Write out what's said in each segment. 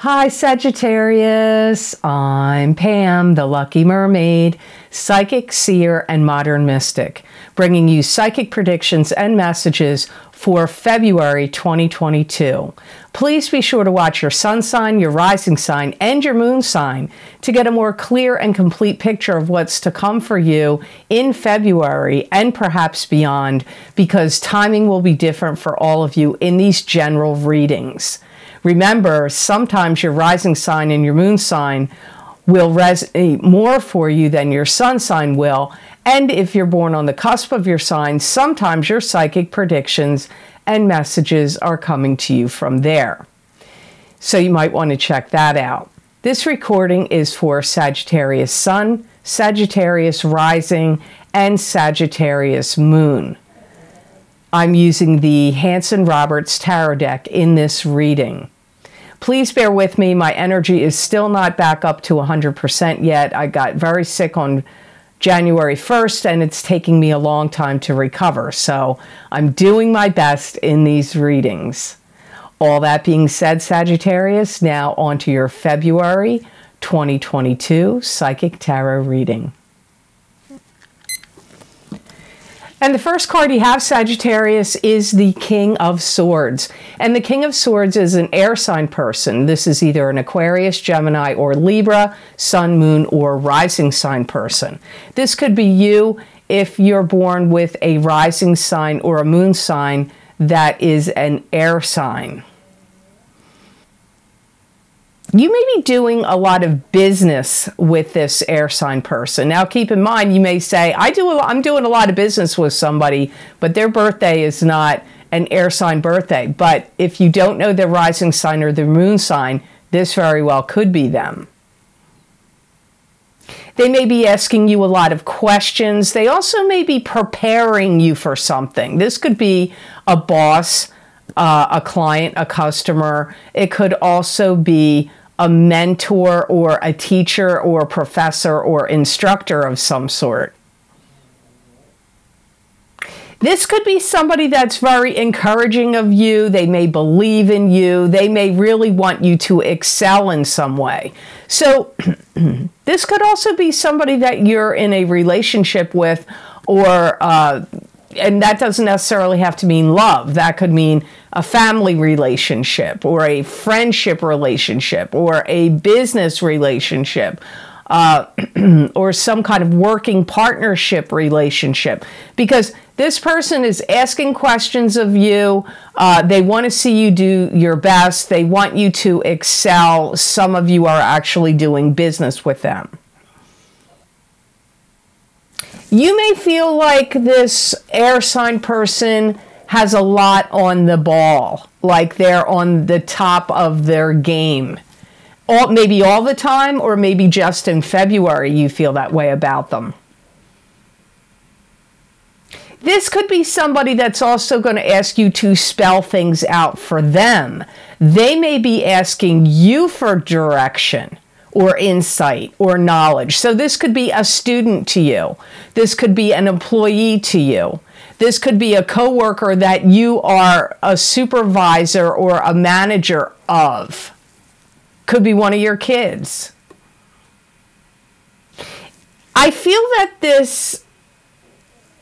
Hi Sagittarius, I'm Pam, the Lucky Mermaid, psychic, seer, and modern mystic, bringing you psychic predictions and messages for February 2022. Please be sure to watch your sun sign, your rising sign, and your moon sign to get a more clear and complete picture of what's to come for you in February and perhaps beyond, because timing will be different for all of you in these general readings. Remember, sometimes your rising sign and your moon sign will resonate more for you than your sun sign will. And if you're born on the cusp of your sign, sometimes your psychic predictions and messages are coming to you from there. So you might want to check that out. This recording is for Sagittarius Sun, Sagittarius Rising, and Sagittarius Moon. I'm using the Hanson-Roberts Tarot deck in this reading. Please bear with me. My energy is still not back up to 100% yet. I got very sick on January 1st, and it's taking me a long time to recover. So I'm doing my best in these readings. All that being said, Sagittarius, now on to your February 2022 Psychic Tarot reading. And the first card you have, Sagittarius, is the King of Swords. And the King of Swords is an air sign person. This is either an Aquarius, Gemini, or Libra, Sun, Moon, or Rising sign person. This could be you if you're born with a rising sign or a moon sign that is an air sign. You may be doing a lot of business with this air sign person. Now, keep in mind, you may say, I'm doing a lot of business with somebody, but their birthday is not an air sign birthday. But if you don't know their rising sign or their moon sign, this very well could be them. They may be asking you a lot of questions. They also may be preparing you for something. This could be a boss, a client, a customer. It could also be a mentor or a teacher or a professor or instructor of some sort. This could be somebody that's very encouraging of you. They may believe in you. They may really want you to excel in some way. So this could also be somebody that you're in a relationship with, or and that doesn't necessarily have to mean love. That could mean a family relationship or a friendship relationship or a business relationship or some kind of working partnership relationship. Because this person is asking questions of you. They want to see you do your best. They want you to excel. Some of you are actually doing business with them. You may feel like this air sign person has a lot on the ball, like they're on the top of their game. Maybe all the time, or maybe just in February you feel that way about them. This could be somebody that's also going to ask you to spell things out for them. They may be asking you for direction or insight or knowledge. So this could be a student to you. This could be an employee to you. This could be a coworker that you are a supervisor or a manager of. Could be one of your kids. I feel that this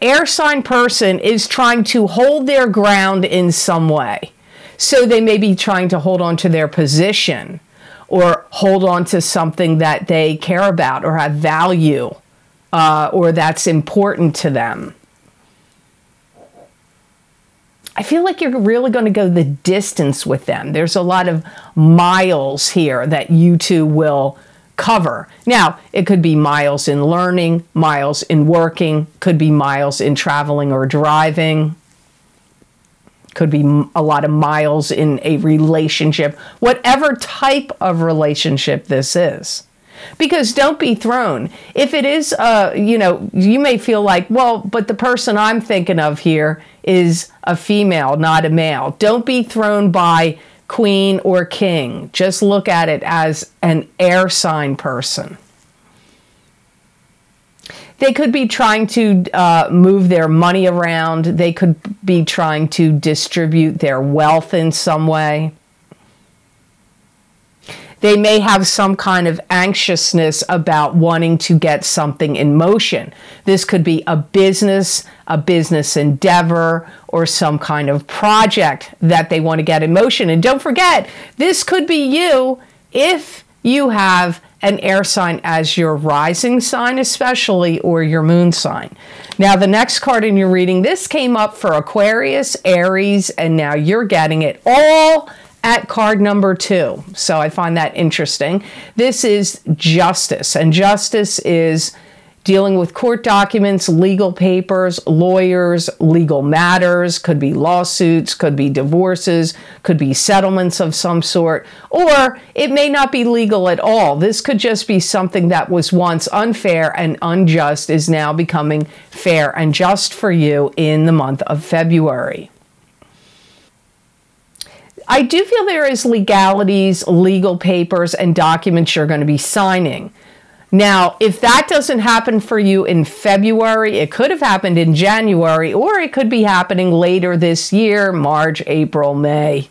air sign person is trying to hold their ground in some way. So they may be trying to hold on to their position, or hold on to something that they care about or have value, or that's important to them. I feel like you're really going to go the distance with them. There's a lot of miles here that you two will cover. Now, it could be miles in learning, miles in working, could be miles in traveling or driving. Could be a lot of miles in a relationship, whatever type of relationship this is. Because don't be thrown. If it is, you may feel like, well, but the person I'm thinking of here is a female, not a male. Don't be thrown by queen or king. Just look at it as an air sign person. They could be trying to move their money around. They could be trying to distribute their wealth in some way. They may have some kind of anxiousness about wanting to get something in motion. This could be a business endeavor, or some kind of project that they want to get in motion. And don't forget, this could be you if you have an air sign as your rising sign especially, or your moon sign. Now the next card in your reading, this came up for Aquarius, Aries, and now you're getting it all at card number 2. So I find that interesting. This is justice, and justice is dealing with court documents, legal papers, lawyers, legal matters, could be lawsuits, could be divorces, could be settlements of some sort, or it may not be legal at all. This could just be something that was once unfair and unjust is now becoming fair and just for you in the month of February. I do feel there is legalities, legal papers, and documents you're going to be signing. Now, if that doesn't happen for you in February, it could have happened in January, or it could be happening later this year, March, April, May.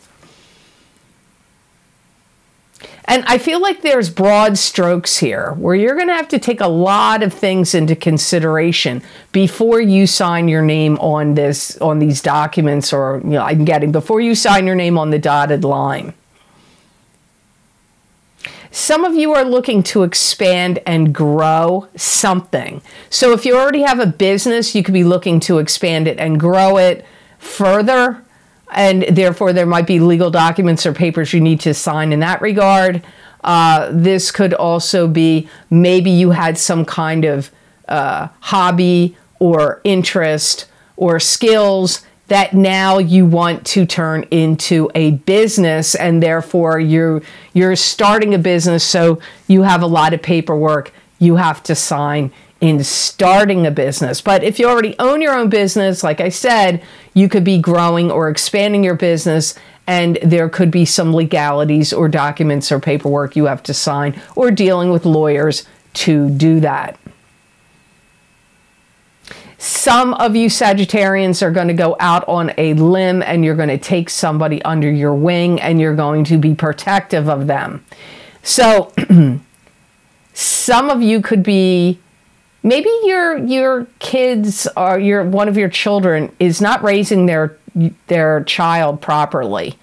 And I feel like there's broad strokes here where you're going to have to take a lot of things into consideration before you sign your name on these documents, or, you know, before you sign your name on the dotted line. Some of you are looking to expand and grow something. So if you already have a business, you could be looking to expand it and grow it further. And therefore, there might be legal documents or papers you need to sign in that regard. This could also be maybe you had some kind of hobby or interest or skills that now you want to turn into a business, and therefore you're starting a business, so you have a lot of paperwork you have to sign in starting a business. But if you already own your own business, like I said, you could be growing or expanding your business, and there could be some legalities or documents or paperwork you have to sign, or dealing with lawyers to do that. Some of you Sagittarians are going to go out on a limb, and you're going to take somebody under your wing, and you're going to be protective of them. So some of you could be, maybe your kids or one of your children is not raising their child properly,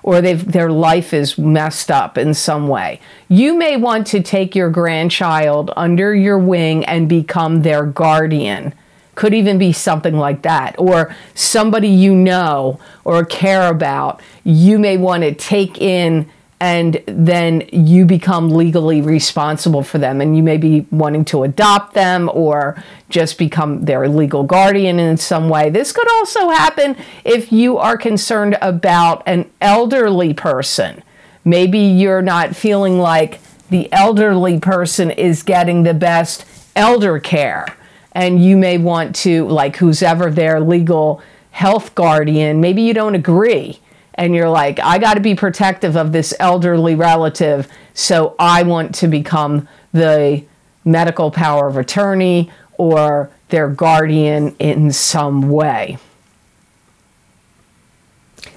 or their life is messed up in some way. You may want to take your grandchild under your wing and become their guardian. Could even be something like that. Or somebody you know or care about, you may want to take in, and then you become legally responsible for them. And you may be wanting to adopt them or just become their legal guardian in some way. This could also happen if you are concerned about an elderly person. Maybe you're not feeling like the elderly person is getting the best elder care. And you may want to, like, who's ever their legal health guardian, maybe you don't agree. And you're like, I got to be protective of this elderly relative, so I want to become the medical power of attorney or their guardian in some way.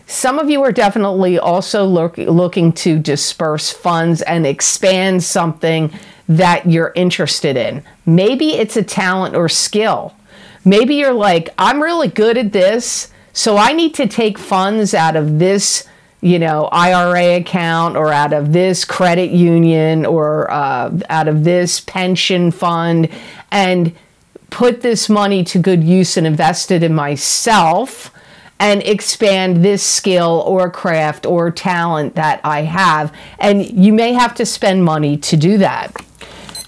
Some of you are definitely also looking to disperse funds and expand something that you're interested in. Maybe it's a talent or skill. Maybe you're like, I'm really good at this, so I need to take funds out of this, IRA account, or out of this credit union, or out of this pension fund, and put this money to good use and invest it in myself, and expand this skill or craft or talent that I have. And you may have to spend money to do that.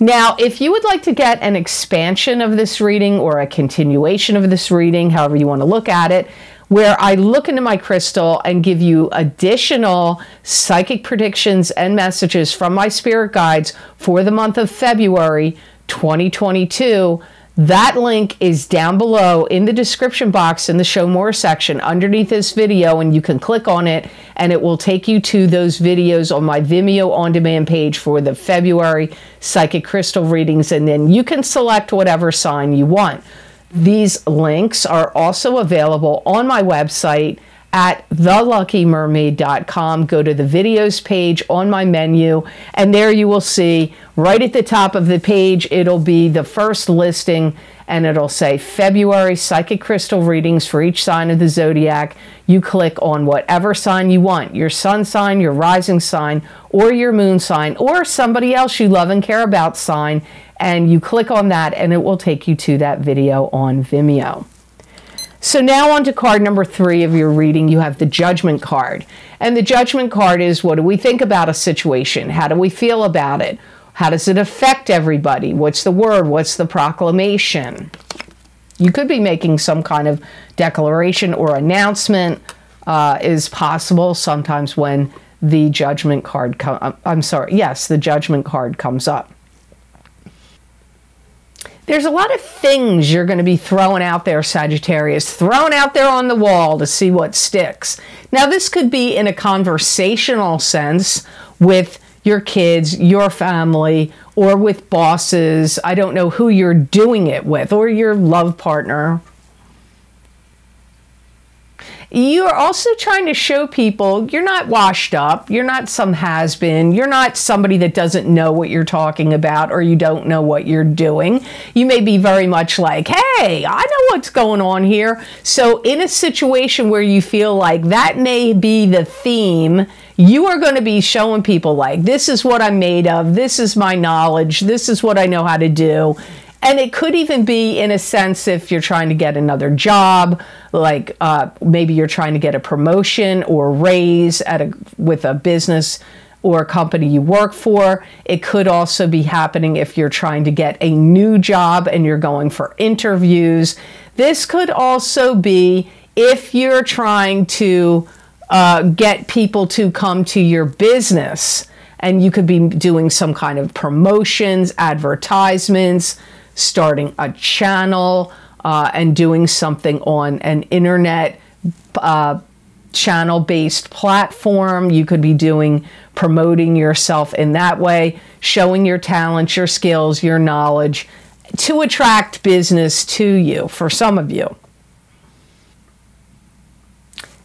Now, if you would like to get an expansion of this reading or a continuation of this reading, however you want to look at it, where I look into my crystal and give you additional psychic predictions and messages from my spirit guides for the month of February 2022, that link is down below in the description box in the Show More section underneath this video, and you can click on it and it will take you to those videos on my Vimeo on-demand page for the February psychic crystal readings, and then you can select whatever sign you want. These links are also available on my website at theluckymermaid.com. Go to the videos page on my menu, and there you will see right at the top of the page, it'll be the first listing, and it'll say February psychic crystal readings for each sign of the zodiac. You click on whatever sign you want, your sun sign, your rising sign, or your moon sign, or somebody else you love and care about sign, and you click on that and it will take you to that video on Vimeo. So now on to card number 3 of your reading. You have the Judgment card. And the Judgment card is, what do we think about a situation? How do we feel about it? How does it affect everybody? What's the word? What's the proclamation? You could be making some kind of declaration or announcement is possible sometimes when the Judgment card the Judgment card comes up. There's a lot of things you're going to be throwing out there, Sagittarius, thrown out there on the wall to see what sticks. Now, this could be in a conversational sense with your kids, your family, or with bosses. I don't know who you're doing it with, or your love partner. You're also trying to show people you're not washed up, you're not some has-been, you're not somebody that doesn't know what you're talking about, or you don't know what you're doing. You may be very much like, hey, I know what's going on here. So in a situation where you feel like that may be the theme, you are going to be showing people like, this is what I'm made of, this is my knowledge, this is what I know how to do. And it could even be, in a sense, if you're trying to get another job, like maybe you're trying to get a promotion or raise with a business or a company you work for. It could also be happening if you're trying to get a new job and you're going for interviews. This could also be if you're trying to get people to come to your business, and you could be doing some kind of promotions, advertisements, starting a channel, and doing something on an internet channel-based platform. You could be promoting yourself in that way, showing your talents, your skills, your knowledge to attract business to you for some of you.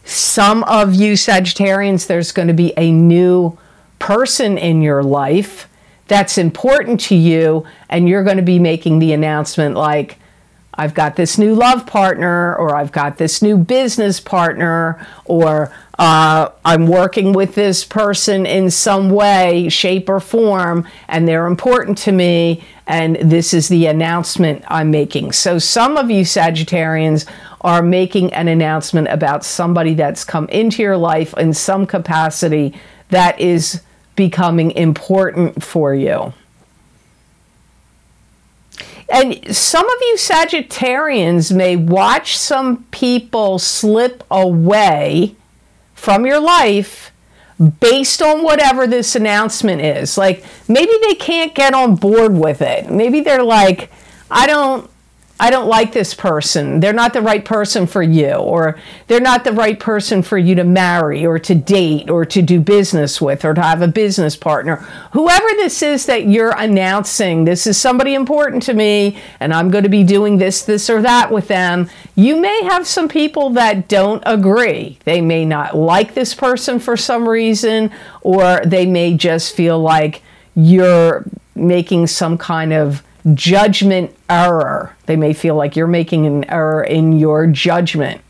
Some of you Sagittarians, there's going to be a new person in your life that's important to you, and you're going to be making the announcement like, I've got this new love partner, or I've got this new business partner, or I'm working with this person in some way, shape, or form, and they're important to me, and this is the announcement I'm making. So some of you Sagittarians are making an announcement about somebody that's come into your life in some capacity that is becoming important for you. And some of you Sagittarians may watch some people slip away from your life based on whatever this announcement is. Like, maybe they can't get on board with it. Maybe they're like, I don't like this person. They're not the right person for you, or they're not the right person for you to marry or to date or to do business with or to have a business partner. Whoever this is that you're announcing, this is somebody important to me and I'm going to be doing this or that with them. You may have some people that don't agree. They may not like this person for some reason, or they may just feel like you're making some kind of judgment error. They may feel like you're making an error in your judgment.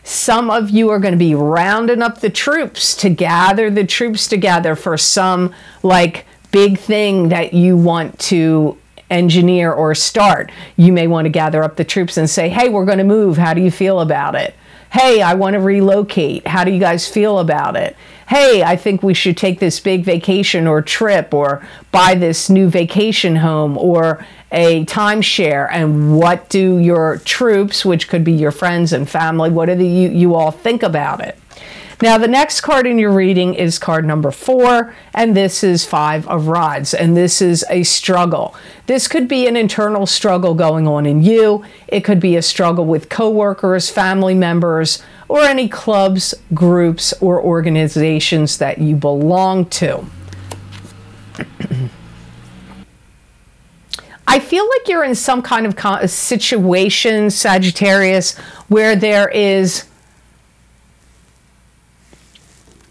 Some of you are going to be rounding up the troops to gather the troops together for some like big thing that you want to engineer or start. You may want to gather up the troops and say, hey, we're going to move. How do you feel about it? Hey, I want to relocate. How do you guys feel about it? Hey, I think we should take this big vacation or trip, or buy this new vacation home or a timeshare. And what do your troops, which could be your friends and family, what do you all think about it? Now, the next card in your reading is card number 4, and this is 5 of Rods, and this is a struggle. This could be an internal struggle going on in you. It could be a struggle with coworkers, family members, or any clubs, groups, or organizations that you I feel like you're in some kind of situation, Sagittarius, where there is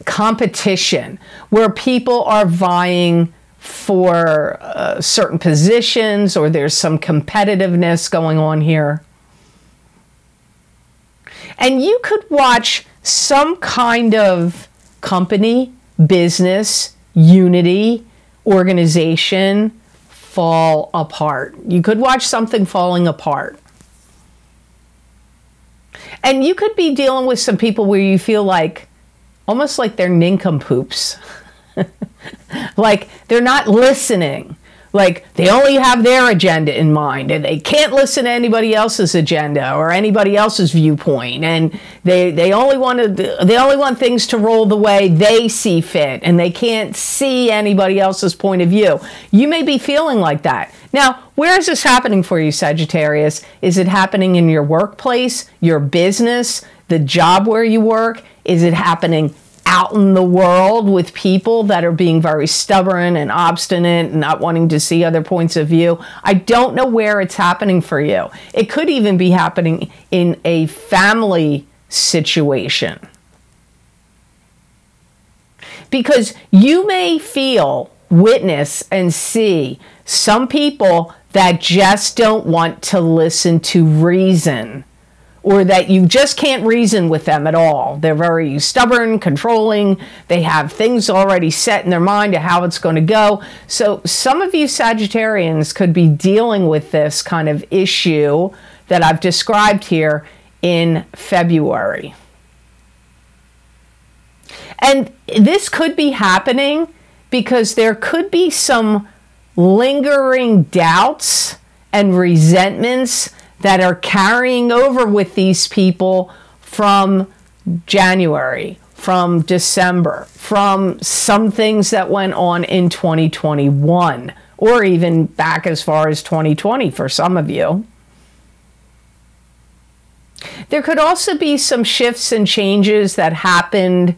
competition, where people are vying for certain positions, or there's some competitiveness going on here. And you could watch some kind of company, business, unity, organization fall apart. You could watch something falling apart. And you could be dealing with some people where you feel like, almost like they're nincompoops. Like they're not listening. Like they only have their agenda in mind, and they can't listen to anybody else's agenda or anybody else's viewpoint, and they only want things to roll the way they see fit, and they can't see anybody else's point of view. You may be feeling like that. Now, where is this happening for you, Sagittarius? Is it happening in your workplace, your business, the job where you work? Is it happening out in the world with people that are being very stubborn and obstinate and not wanting to see other points of view? I don't know where it's happening for you. It could even be happening in a family situation. Because you may feel, witness, and see some people that just don't want to listen to reason, or that you just can't reason with them at all. They're very stubborn, controlling. They have things already set in their mind of how it's going to go. So some of you Sagittarians could be dealing with this kind of issue that I've described here in February. And this could be happening because there could be some lingering doubts and resentments that are carrying over with these people from January, from December, from some things that went on in 2021, or even back as far as 2020 for some of you. There could also be some shifts and changes that happened,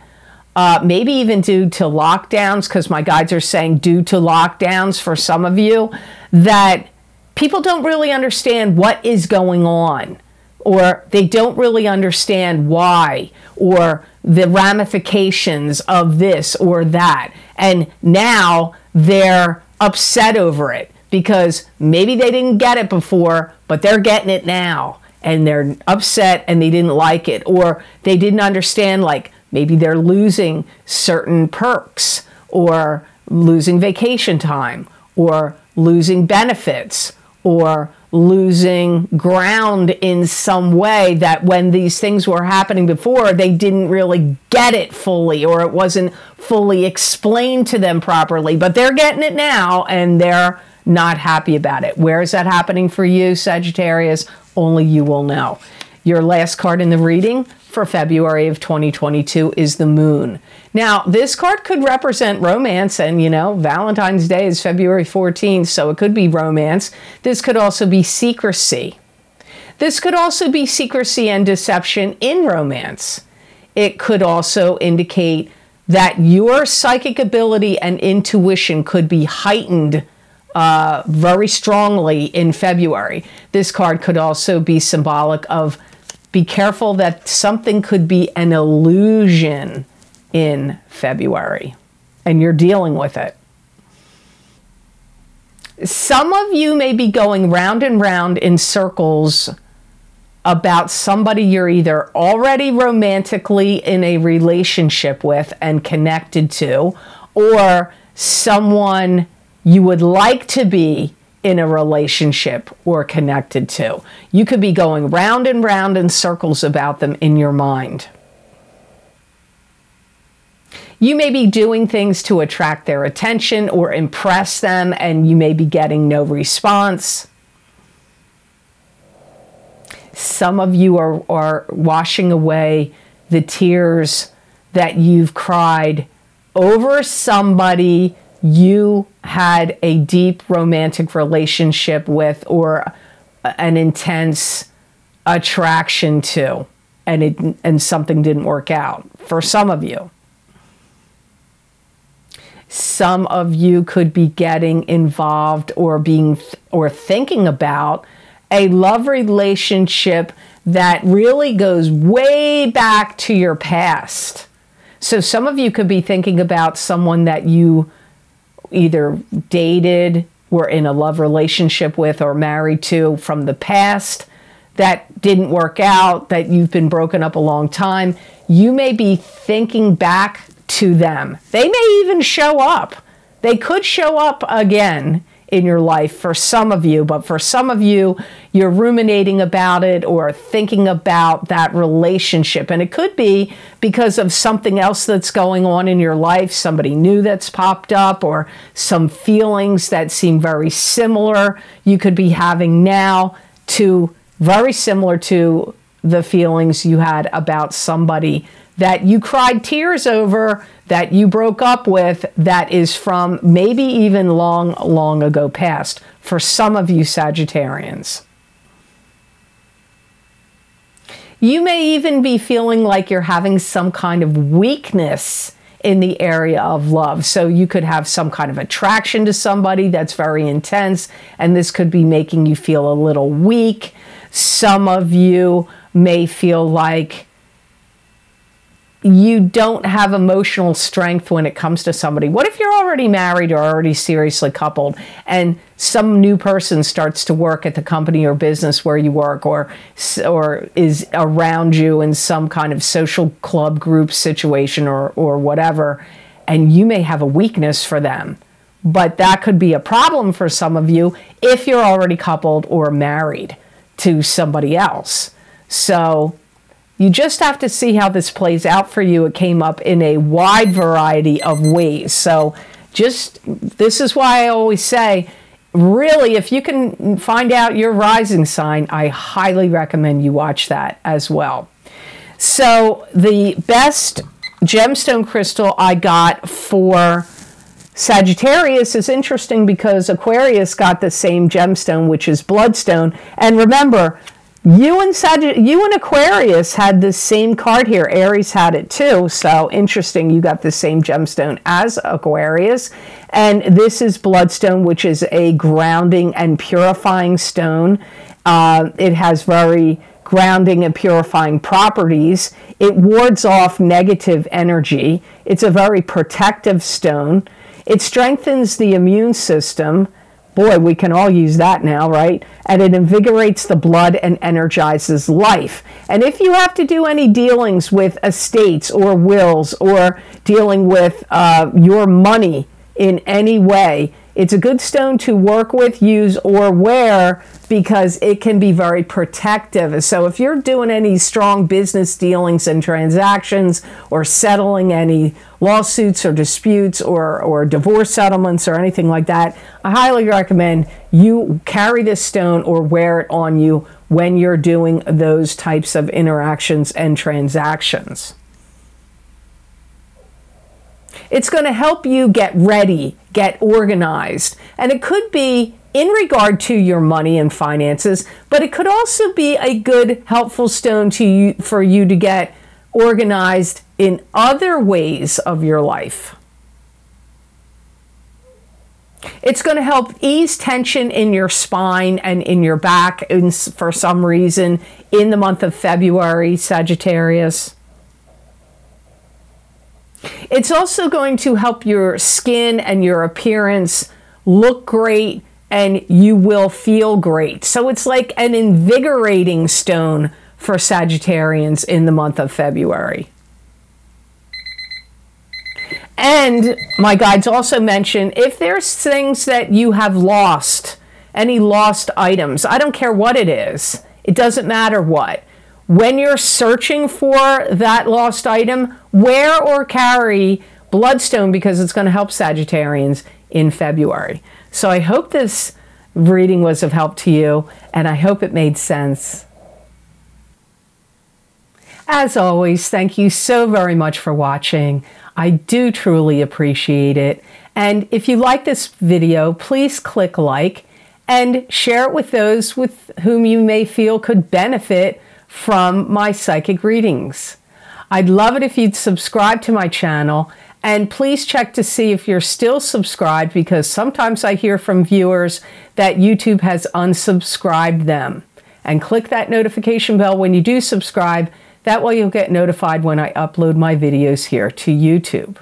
maybe even due to lockdowns, because my guides are saying due to lockdowns for some of you, that people don't really understand what is going on, or they don't really understand why, or the ramifications of this or that. And now they're upset over it because maybe they didn't get it before, but they're getting it now. And they're upset and they didn't like it, or they didn't understand, like maybe they're losing certain perks, or losing vacation time, or losing benefits, or losing ground in some way that when these things were happening before, they didn't really get it fully, or it wasn't fully explained to them properly, but they're getting it now and they're not happy about it. Where is that happening for you, Sagittarius? Only you will know. Your last card in the reading for February of 2022 is the Moon. Now, this card could represent romance, and you know, Valentine's Day is February 14th, so it could be romance. This could also be secrecy. This could also be secrecy and deception in romance. It could also indicate that your psychic ability and intuition could be heightened very strongly in February. This card could also be symbolic of be careful that something could be an illusion in February, and you're dealing with it. Some of you may be going round and round in circles about somebody you're either already romantically in a relationship with and connected to, or someone you would like to be in a relationship or connected to. You could be going round and round in circles about them in your mind. You may be doing things to attract their attention or impress them, and you may be getting no response. Some of you are washing away the tears that you've cried over somebody you had a deep romantic relationship with, or an intense attraction to, and something didn't work out for some of you. Some of you could be getting involved or thinking about a love relationship that really goes way back to your past. So some of you could be thinking about someone that you either dated, were in a love relationship with, or married to from the past that didn't work out, that you've been broken up a long time. You may be thinking back to them. They may even show up. They could show up again in your life for some of you, but for some of you, you're ruminating about it or thinking about that relationship. And it could be because of something else that's going on in your life, somebody new that's popped up, or some feelings that seem very similar you could be having now, to very similar to the feelings you had about somebody that you cried tears over, that you broke up with, that is from maybe even long, long ago past, for some of you Sagittarians. You may even be feeling like you're having some kind of weakness in the area of love. So you could have some kind of attraction to somebody that's very intense, and this could be making you feel a little weak. Some of you may feel like you don't have emotional strength when it comes to somebody. What if you're already married or already seriously coupled, and some new person starts to work at the company or business where you work, or is around you in some kind of social club group situation or whatever, and you may have a weakness for them. But that could be a problem for some of you if you're already coupled or married to somebody else. So you just have to see how this plays out for you. It came up in a wide variety of ways. So this is why I always say, really, if you can find out your rising sign, I highly recommend you watch that as well. So the best gemstone crystal I got for Sagittarius is interesting because Aquarius got the same gemstone, which is bloodstone. And remember, you and Aquarius had the same card here. Aries had it too. So interesting, you got the same gemstone as Aquarius. And this is bloodstone, which is a grounding and purifying stone. It has very grounding and purifying properties. It wards off negative energy. It's a very protective stone. It strengthens the immune system. Boy, we can all use that now, right? And it invigorates the blood and energizes life. And if you have to do any dealings with estates or wills, or dealing with your money in any way, it's a good stone to work with, use, or wear, because it can be very protective. So if you're doing any strong business dealings and transactions, or settling any lawsuits or disputes or divorce settlements or anything like that, I highly recommend you carry this stone or wear it on you when you're doing those types of interactions and transactions. It's going to help you get ready, get organized. And it could be in regard to your money and finances, but it could also be a good, helpful stone for you to get organized in other ways of your life. It's going to help ease tension in your spine and in your back for some reason in the month of February, Sagittarius. It's also going to help your skin and your appearance look great, and you will feel great. So it's like an invigorating stone for Sagittarians in the month of February. And my guides also mention, if there's things that you have lost, any lost items, I don't care what it is, it doesn't matter what. When you're searching for that lost item, wear or carry bloodstone, because it's going to help Sagittarians in February. So I hope this reading was of help to you, and I hope it made sense. As always, thank you so very much for watching. I do truly appreciate it. And if you like this video, please click like and share it with those with whom you may feel could benefit from my psychic readings. I'd love it if you'd subscribe to my channel And please check to see if you're still subscribed, because sometimes I hear from viewers that YouTube has unsubscribed them. And click that notification bell when you do subscribe. That way you'll get notified when I upload my videos here to YouTube.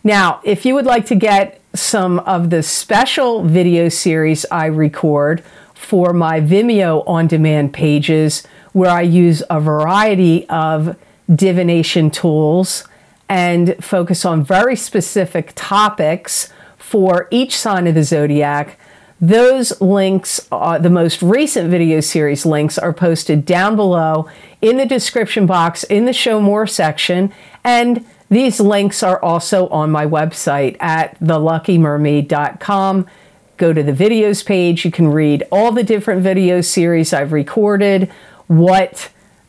Now, if you would like to get some of the special video series I record for my Vimeo on-demand pages, where I use a variety of divination tools and focus on very specific topics for each sign of the zodiac, those links, the most recent video series links, are posted down below in the description box in the Show More section, and these links are also on my website at theluckymermaid.com. Go to the videos page. You can read all the different video series I've recorded, what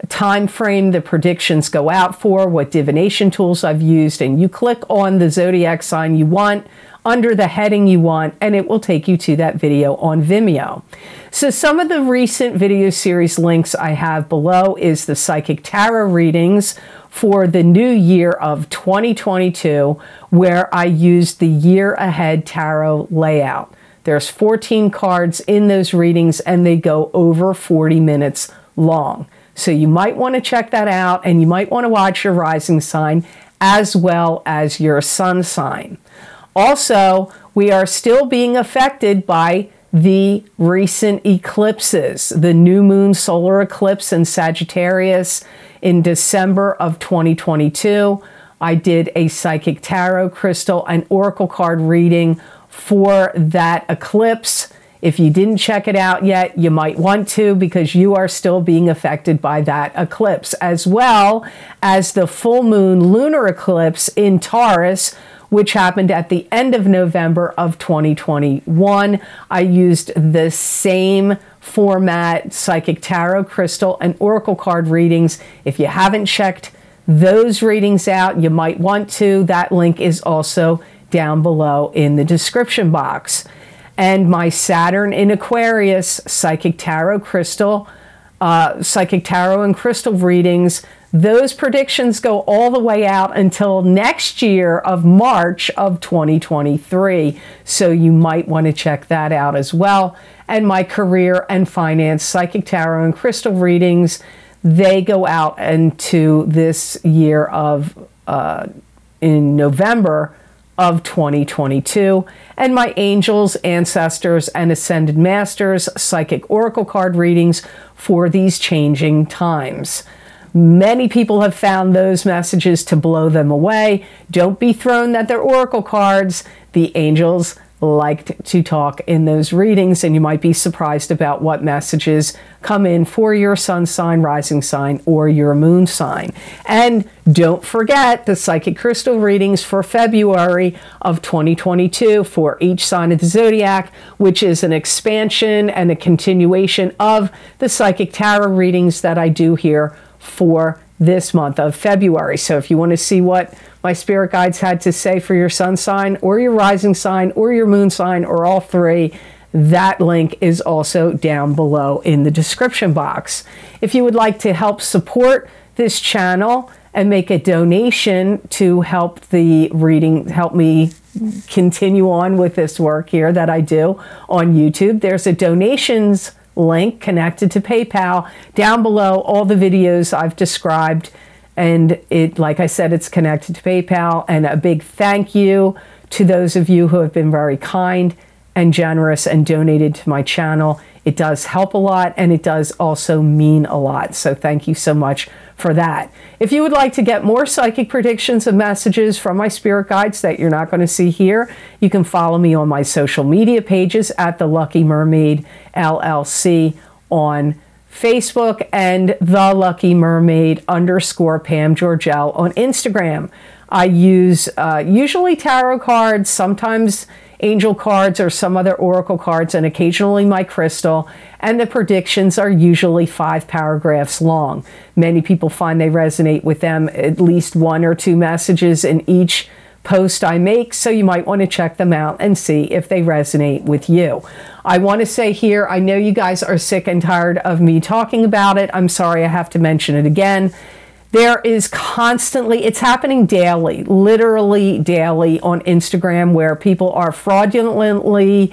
time frame the predictions go out for, what divination tools I've used, and you click on the zodiac sign you want under the heading you want, and it will take you to that video on Vimeo. So some of the recent video series links I have below is the Psychic Tarot readings for the new year of 2022, where I used the year ahead tarot layout. There's 14 cards in those readings, and they go over 40 minutes long. So you might want to check that out, and you might want to watch your rising sign as well as your sun sign. Also, we are still being affected by the recent eclipses. The new moon solar eclipse in Sagittarius in December of 2022. I did a psychic tarot crystal and oracle card reading for that eclipse. If you didn't check it out yet, you might want to, because you are still being affected by that eclipse, as well as the full moon lunar eclipse in Taurus, which happened at the end of November of 2021. I used the same format, psychic tarot crystal and oracle card readings. If you haven't checked those readings out, you might want to. That link is also down below in the description box. And my Saturn in Aquarius psychic tarot crystal, psychic tarot and crystal readings, those predictions go all the way out until next year of March of 2023. So you might want to check that out as well. And my career and finance psychic tarot and crystal readings, they go out into this year of in November of 2022, and my angels, ancestors, and ascended masters psychic oracle card readings for these changing times. Many people have found those messages to blow them away. Don't be thrown that they're oracle cards. The angels liked to talk in those readings, and you might be surprised about what messages come in for your sun sign, rising sign, or your moon sign. And don't forget the psychic crystal readings for February of 2022 for each sign of the zodiac, which is an expansion and a continuation of the psychic tarot readings that I do here for this month of February. So if you want to see what my spirit guides had to say for your sun sign or your rising sign or your moon sign or all three, that link is also down below in the description box. If you would like to help support this channel and make a donation to help the reading, help me continue on with this work here that I do on YouTube, there's a donations link connected to PayPal down below all the videos I've described, and it, like I said, it's connected to PayPal. And a big thank you to those of you who have been very kind and generous and donated to my channel. It does help a lot, and it does also mean a lot. So thank you so much for that. If you would like to get more psychic predictions and messages from my spirit guides that you're not going to see here, you can follow me on my social media pages at The Lucky Mermaid LLC on Facebook and The Lucky Mermaid _ Pam Georgel on Instagram. I use usually tarot cards, sometimes angel cards or some other oracle cards, and occasionally my crystal, and the predictions are usually 5 paragraphs long. Many people find they resonate with them, at least 1 or 2 messages in each post I make, so you might want to check them out and see if they resonate with you. I want to say here, I know you guys are sick and tired of me talking about it. I'm sorry I have to mention it again. There is constantly, it's happening daily, literally daily on Instagram, where people are fraudulently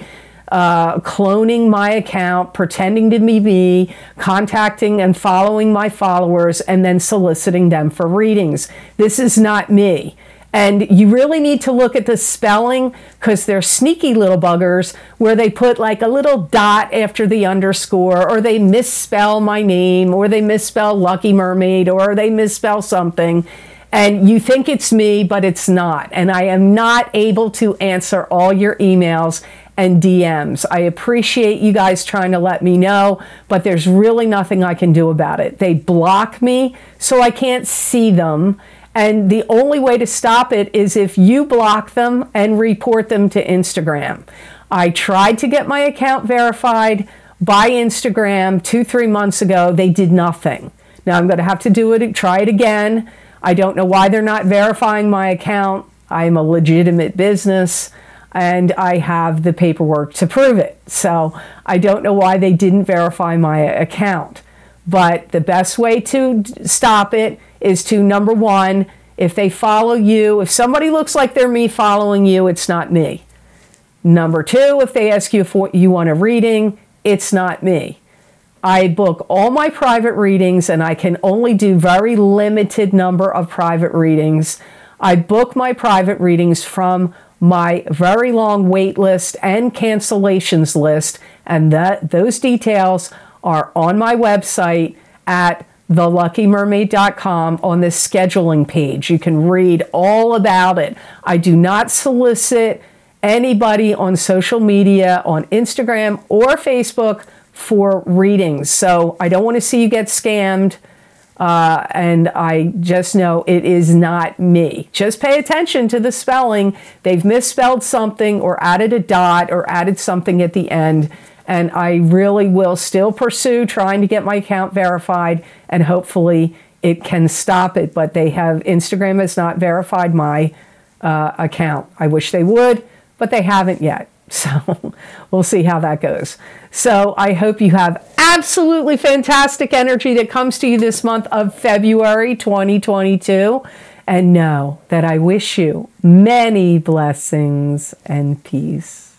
cloning my account, pretending to be me, contacting and following my followers, and then soliciting them for readings. This is not me. And you really need to look at the spelling, because they're sneaky little buggers where they put like a little dot after the underscore, or they misspell my name, or they misspell Lucky Mermaid, or they misspell something. And you think it's me, but it's not. And I am not able to answer all your emails and DMs. I appreciate you guys trying to let me know, but there's really nothing I can do about it. They block me, so I can't see them. And the only way to stop it is if you block them and report them to Instagram. I tried to get my account verified by Instagram 2-3 months ago. They did nothing. Now I'm going to have to do it, try it again. I don't know why they're not verifying my account. I'm a legitimate business, and I have the paperwork to prove it. So I don't know why they didn't verify my account. But the best way to stop it is to, number one, if they follow you, if somebody looks like they're me following you, it's not me. Number two, if they ask you if you want a reading, it's not me. I book all my private readings, and I can only do very limited number of private readings. I book my private readings from my very long wait list and cancellations list, and those details are on my website at theluckymermaid.com on the scheduling page. You can read all about it. I do not solicit anybody on social media, on Instagram or Facebook, for readings. So I don't want to see you get scammed. And I just know it is not me. Just pay attention to the spelling. They've misspelled something, or added a dot, or added something at the end. And I really will still pursue trying to get my account verified, and hopefully it can stop it. But Instagram has not verified my account. I wish they would, but they haven't yet. So we'll see how that goes. So I hope you have absolutely fantastic energy that comes to you this month of February 2022. And know that I wish you many blessings and peace.